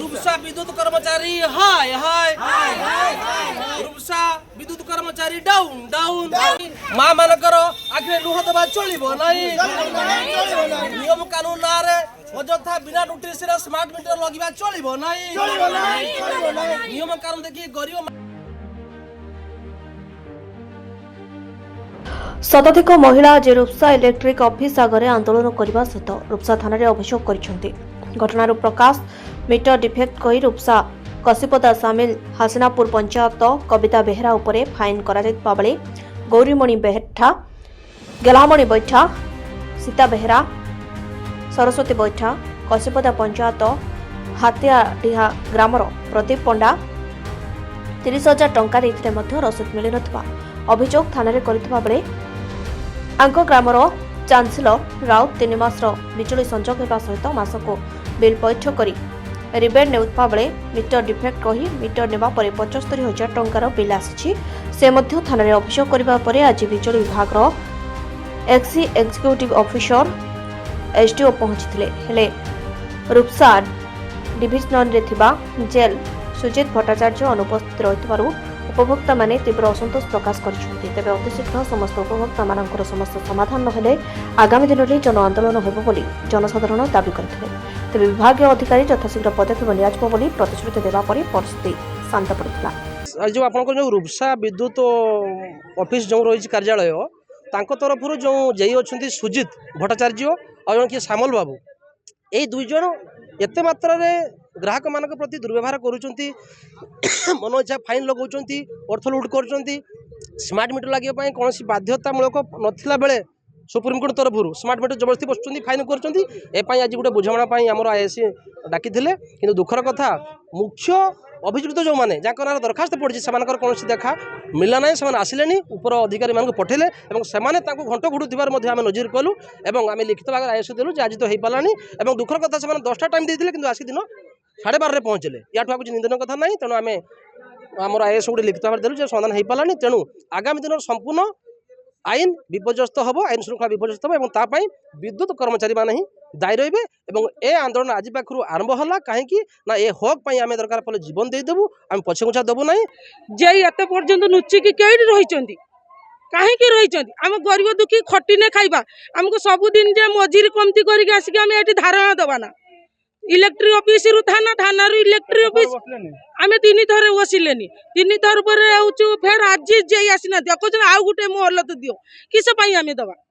रूपसा विद्युत कर्मचारी हाय हाय रूपसा विद्युत कर्मचारी डाउन डाउन माँ मानकर आखिरे लुह दबा चलिबो नहीं नियम कानून नारे अଯଥା बिना नोटिस रे स्मार्ट मीटर लगिबा चलिबो नहीं नियम कानून देखि गरीब शताधिक महिला आज रूपसा इलेक्ट्रिक ऑफिस आगे आंदोलन करने सहित रूपसा थाना अभियोग कर घटनार प्रकाश मीटर डिफेक्ट कही रूपसा कसीपदा सामिल हासनापुर पंचायत कविता बेहरा उपरे फाइन करा बेले गौरीमणि बेहठा गेलामणि बैठा सीता बेहरा सरस्वती बैठा कसीपदा पंचायत हातियाडीहा ग्रामर प्रदीप पंडा 30,000 टंका रसीद मिल ना अभियोग थाना करथिबा बेले आंक ग्रामर चांसलर राउत 3 मासर बिजुली संजोग होगा सहित मासको बिल पैठ कर रिबेट नेउथबा बेले मीटर डिफेक्ट कही मीटर नेबा परे 75,000 टंकार बिल आसी से मध्य थाना अभियोग करबा परे आज बिजुली विभाग एक्सी एक्जिक्यूटिव ऑफिसर एसडीओ पहुंचथिले हेले रूपसा डिविजन रे थिबा जेल सुजित भट्टाचार्य अनुपस्थित रहितबारु उपभोक्ता माने तीव्र असंतोष प्रकाश करिसेंति तेबे अतिशीघ्र समस्त उपभोक्ता मानकर समस्या समाधान नहेले आगामी दिन में जन आंदोलन होबो बोली जनसाधारण दाबी करथिले तेबे विभागीय अधिकारी यथाशीघ्र पदक्षेप नियाजबो बोली प्रतिश्रुति देबा परे परिस्थिति शांत पड़ितला। जो आपन जो रूपसा विद्युत ऑफिस जो रही कार्यालय तांको तरफ जो जेई अछंती सुजित भट्टाचार्य और जन कि श्यामल बाबू यही दुई जन एते मात्रा रे ग्राहक मान प्रति दुर्व्यवहार करुँच मन इच्छा फाइन लगाऊँ अर्थ लुट कर स्मार्ट मीटर लगे कौन बाध्यतामूलक नाला बेले सुप्रीमकोर्ट तरफ स्मार्ट मीटर जबरदस्ती बसुँच फाइन कर आज गोटे बुझाणा आमर आईएससी डाकी कि दुखर कथा मुख्य अभियुक्त जो मैंने जहाँ नाम दरखास्त पड़ी से कौन देखा मिलला ना से आसिले ऊपर अधिकारी मानक पठेले से घंट घुड़ुवार आम नजर कलु और आम लिखित भाग आईएस देलु आज तो हो पारानी और दुखर कथा से 10टा टाइम देते आसिक दिन 12:30 पहुँचले या कुछ निंदन कथा ना तेणु आम आम आईएस गोटे लिखित भाव देलु समाधान हो पारानी तेणु आगामी दिन संपूर्ण आईन विपर्यस्त हम आईन श्रृंखला विपर्यस्त हम तापाई विद्युत कर्मचारी मान ही दायी रही ए आंदोलन आज पाखु आरंभ है कहीं ना ए हक आम दरकार पड़े जीवन देदेबू आम पछघुचा देबू ना जे एत पर्यंत लुचिकी कई रही कहीं रही आम गरीब दुखी खटिने खाइबा आमको सबुदिन जे मजूरी कमती करके आसिक आम ये धारणा दबाना इलेक्ट्रिक ऑफिस रु थाना थाना रु इलेक्ट्रिक ऑफिस आम 3 थर बसिलेनी 3 थर पर फेर आज जे आसीना देखो आउ गोटे मोहलत दियो किस आम दबा